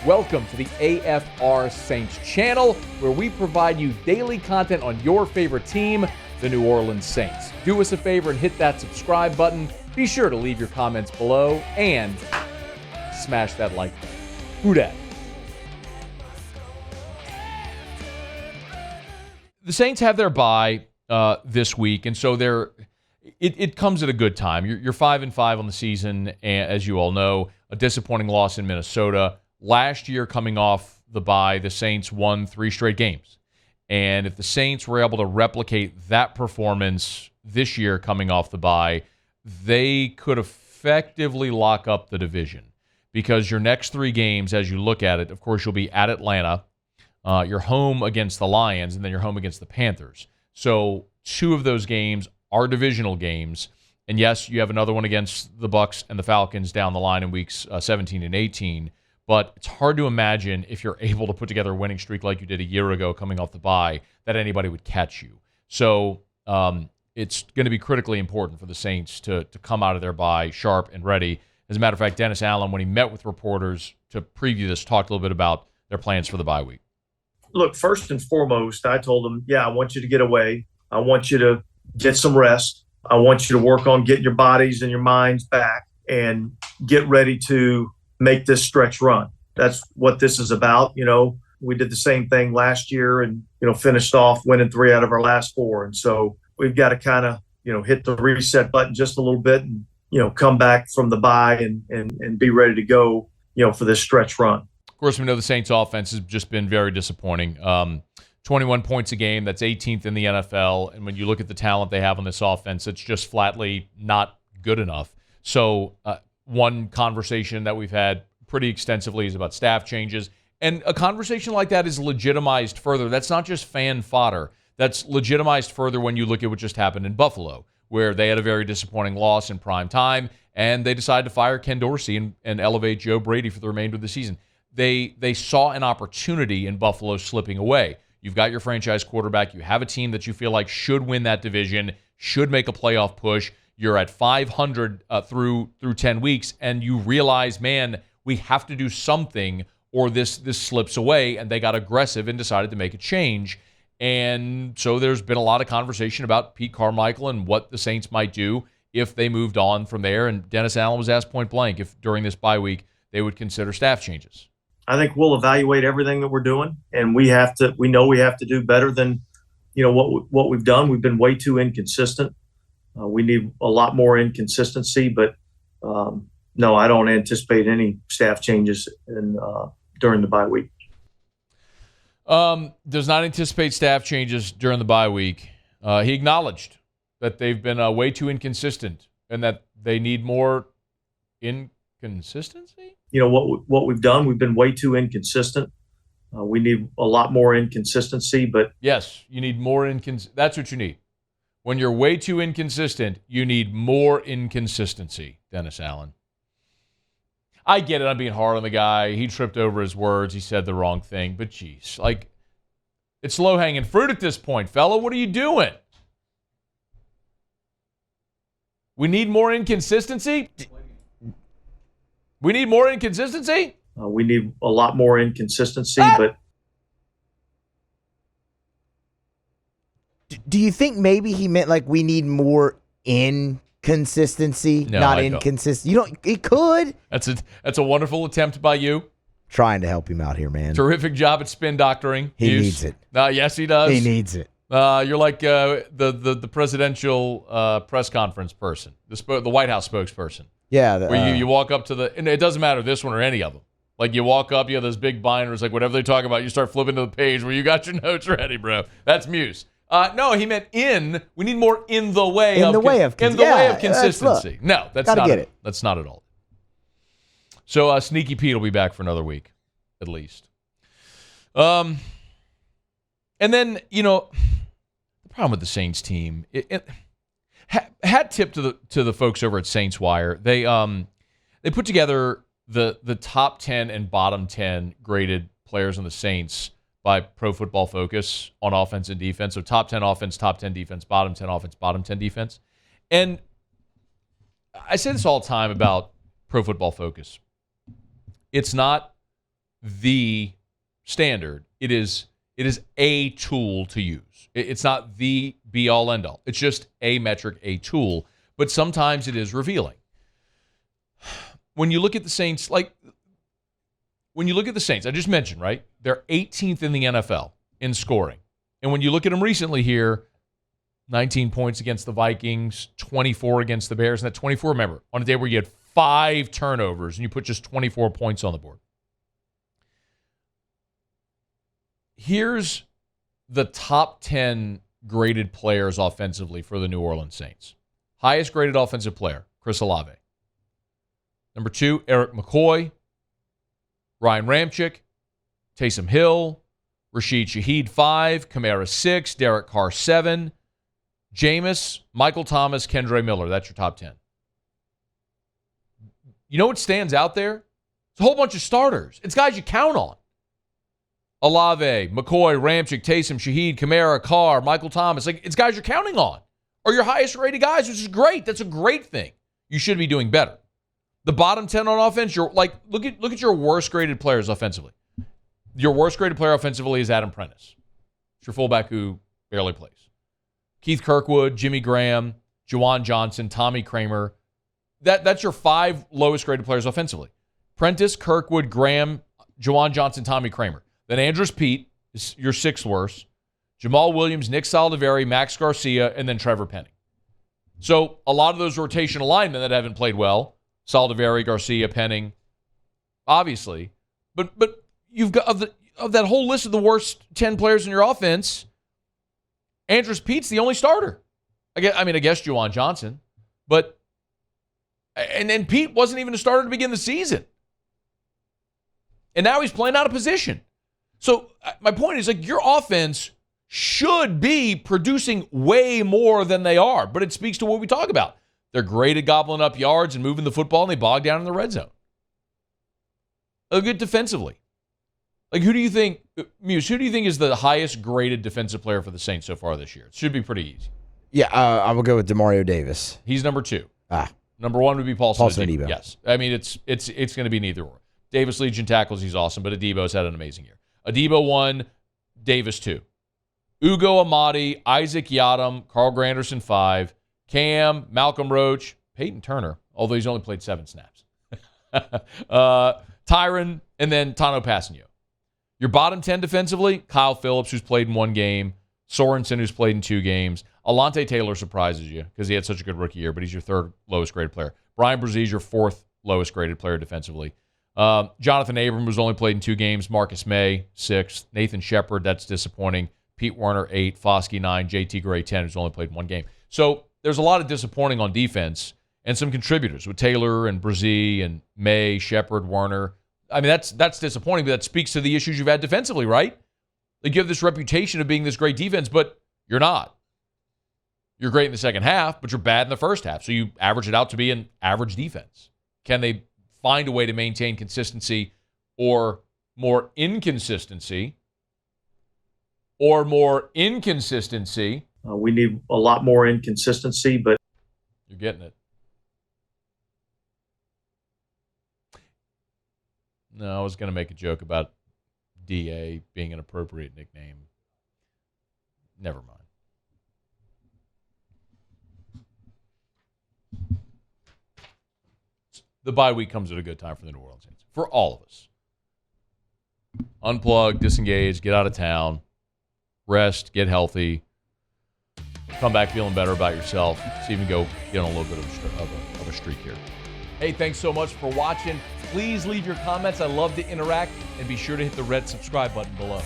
Welcome to the AFR Saints channel, where we provide you daily content on your favorite team, the New Orleans Saints. Do us a favor and hit that subscribe button. Be sure to leave your comments below and smash that like button. Who dat? The Saints have their bye this week, and so it comes at a good time. You're 5-5 on the season, and as you all know, a disappointing loss in Minnesota. Last year, coming off the bye, the Saints won 3 straight games. And if the Saints were able to replicate that performance this year coming off the bye, they could effectively lock up the division. Because your next 3 games, as you look at it, of course, you'll be at Atlanta, you're home against the Lions, and then you're home against the Panthers. So 2 of those games are divisional games. And yes, you have another one against the Bucs and the Falcons down the line in weeks 17 and 18. But it's hard to imagine, if you're able to put together a winning streak like you did a year ago coming off the bye, that anybody would catch you. So it's going to be critically important for the Saints to come out of their bye sharp and ready. As a matter of fact, Dennis Allen, when he met with reporters to preview this, talked a little bit about their plans for the bye week. Look, first and foremost, I told them, I want you to get away. I want you to get some rest. I want you to work on getting your bodies and your minds back and get ready to make this stretch run. That's what this is about. You know, we did the same thing last year and, finished off winning 3 out of our last 4. And so we've got to kind of, hit the reset button just a little bit and, come back from the bye and be ready to go, for this stretch run. Of course, we know the Saints offense has just been very disappointing. 21 points a game, that's 18th in the NFL. And when you look at the talent they have on this offense, it's just flatly not good enough. So, one conversation that we've had pretty extensively is about staff changes. And a conversation like that is legitimized further. That's not just fan fodder. That's legitimized further when you look at what just happened in Buffalo, where they had a very disappointing loss in prime time, and they decided to fire Ken Dorsey and elevate Joe Brady for the remainder of the season. They saw an opportunity in Buffalo slipping away. You've got your franchise quarterback. You have a team that you feel like should win that division, should make a playoff push. You're at 500 through 10 weeks, and you realize, man, we have to do something or this slips away, and they got aggressive and decided to make a change. And so there's been a lot of conversation about Pete Carmichael and what the Saints might do if they moved on from there. And Dennis Allen was asked point blank if during this bye week they would consider staff changes. I think we'll evaluate everything that we're doing, and we know we have to do better than, what we've done. We've been way too inconsistent. We need a lot more inconsistency, but no, I don't anticipate any staff changes during the bye week. Does not anticipate staff changes during the bye week. He acknowledged that they've been way too inconsistent and that they need more inconsistency. What we've done, we've been way too inconsistent. We need a lot more inconsistency, but yes, you need more that's what you need. When you're way too inconsistent, you need more inconsistency, Dennis Allen. I get it. I'm being hard on the guy. He tripped over his words. He said the wrong thing. But, geez, it's low-hanging fruit at this point, fella. What are you doing? We need more inconsistency? We need more inconsistency? We need a lot more inconsistency, but... Do you think maybe he meant we need more inconsistency, not inconsistent? It could. That's a wonderful attempt by you. Trying to help him out here, man. Terrific job at spin doctoring. He needs it. Yes, he does. He needs it. You're like the presidential press conference person, the White House spokesperson. Yeah. Where you walk up to and it doesn't matter this one or any of them. You walk up, you have those big binders, whatever they talk about, you start flipping to the page where you got your notes ready, bro. That's Muse. No, he meant we need more in the way of consistency. No, that's not it. That's not at all. So Sneaky Pete will be back for another week, at least. And then, the problem with the Saints team, hat tip to the folks over at Saints Wire. They put together the top 10 and bottom 10 graded players on the Saints by Pro Football Focus on offense and defense. So top 10 offense, top 10 defense, bottom 10 offense, bottom 10 defense. And I say this all the time about Pro Football Focus. It's not the standard. It is a tool to use. It's not the be-all, end-all. It's just a metric, a tool. But sometimes it is revealing. When you look at the Saints, I just mentioned, right? They're 18th in the NFL in scoring. And when you look at them recently here, 19 points against the Vikings, 24 against the Bears. And that 24, remember, on a day where you had 5 turnovers and you put just 24 points on the board. Here's the top 10 graded players offensively for the New Orleans Saints. Highest graded offensive player, Chris Olave. Number 2, Eric McCoy, Ryan Ramczyk, Taysom Hill, Rashid Shaheed 5, Kamara 6, Derek Carr 7, Jameis, Michael Thomas, Kendre Miller. That's your top 10. You know what stands out there? It's a whole bunch of starters. It's guys you count on. Olave, McCoy, Ramczyk, Taysom, Shaheed, Kamara, Carr, Michael Thomas. It's guys you're counting on. Or your highest rated guys, which is great. That's a great thing. You should be doing better. The bottom 10 on offense, look at your worst graded players offensively. Your worst graded player offensively is Adam Prentice. It's your fullback who barely plays. Keith Kirkwood, Jimmy Graham, Juwan Johnson, Tommy Kramer. That's your 5 lowest graded players offensively. Prentice, Kirkwood, Graham, Juwan Johnson, Tommy Kramer. Then Andrus Peat is your 6th worst. Jamal Williams, Nick Saldiveri, Max Garcia, and then Trevor Penning. So a lot of those rotational linemen that haven't played well, Saldiveri, Garcia, Penning, obviously. But you've got of that whole list of the worst 10 players in your offense, Andrus Peat's the only starter. I guess Juwan Johnson. But and then Pete wasn't even a starter to begin the season. And now he's playing out of position. So my point is, your offense should be producing way more than they are. But it speaks to what we talk about. They're great at gobbling up yards and moving the football, and they bog down in the red zone. They're good defensively. Who do you think, Muse, who do you think is the highest graded defensive player for the Saints so far this year? It should be pretty easy. Yeah, I'm going to go with Demario Davis. He's number 2. Number 1 would be Paulson Adebo. Yes. It's going to be neither or. Davis leads in tackles. He's awesome, but Adebo's had an amazing year. Adebo 1, Davis 2. Ugo Amadi, Isaac Yiadom, Carl Granderson 5, Cam, Malcolm Roach, Peyton Turner, although he's only played 7 snaps. Tyron, and then Tano Passanio. Your bottom 10 defensively, Kyle Phillips, who's played in 1 game, Sorensen, who's played in 2 games. Alontae Taylor surprises you because he had such a good rookie year, but he's your 3rd lowest graded player. Brian Brzee, your 4th lowest graded player defensively. Jonathan Abram, who's only played in 2 games. Marcus May, 6th. Nathan Shepard, that's disappointing. Pete Werner, 8. Foskey, 9. JT Gray, 10, who's only played in 1 game. So there's a lot of disappointing on defense and some contributors with Taylor and Brzee and May, Shepard, Werner. That's disappointing, but that speaks to the issues you've had defensively, right? You have this reputation of being this great defense, but you're not. You're great in the second half, but you're bad in the first half. So you average it out to be an average defense. Can they find a way to maintain consistency or more inconsistency? We need a lot more inconsistency, but you're getting it. No, I was going to make a joke about DA being an appropriate nickname. Never mind. The bye week comes at a good time for the New Orleans Saints. For all of us. Unplug, disengage, get out of town, rest, get healthy, come back feeling better about yourself, see if you can go get on a little bit of a streak here. Hey, thanks so much for watching. Please leave your comments. I love to interact, and be sure to hit the red subscribe button below.